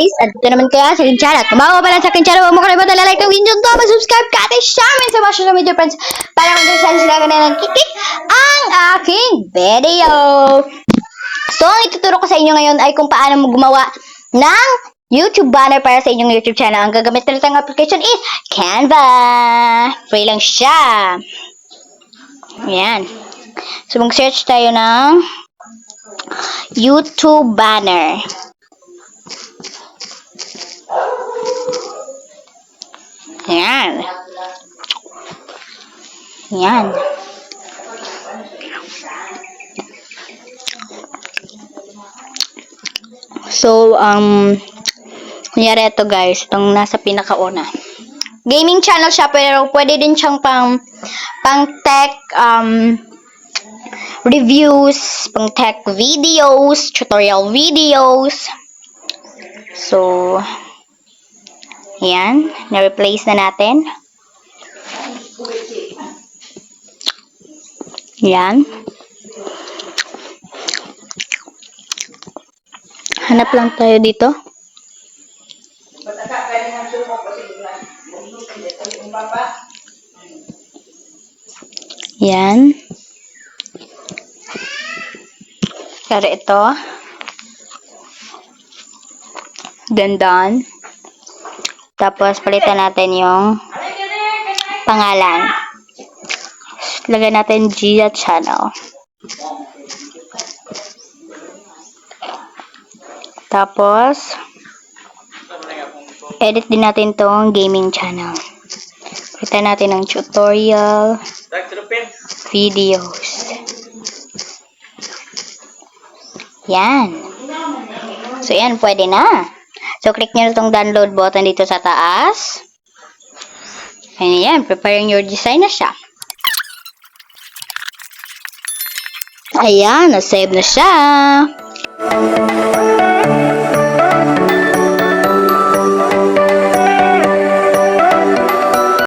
guys, at ito naman kaya sa aking channel. Kung bago pa lang sa aking channel, huwag mo kalimutan na like ng video to, mag-subscribe ka at i-share mo sa mga social media friends para mag-share sila ganun ng kikik ang aking video. So, ang ituturo ko sa inyo ngayon ay kung paano mo gumawa ng YouTube banner para sa inyong YouTube channel. Ang gagamit natin ng application is Canva. Free lang siya. Ayan. So, mag-search tayo ng YouTube banner. Ayan. Ayan. So, kunyari ito guys, itong nasa pinakauna. Gaming channel siya, pero pwede din siyang pang tech, reviews, pang tech videos, tutorial videos. So, ayan, na-replace na natin. Ayan. Hanap lang tayo dito. Yan. Pero ito. Dandan. Tapos, palitan natin yung pangalan. Lagyan natin Gia Channel. Tapos, edit din natin tong gaming channel. Kita natin ng tutorial videos. Yan. So, yan. Pwede na. So, click nyo na itong download button dito sa taas. And yan. Preparing your design na siya. Ayan. Na-save na siya.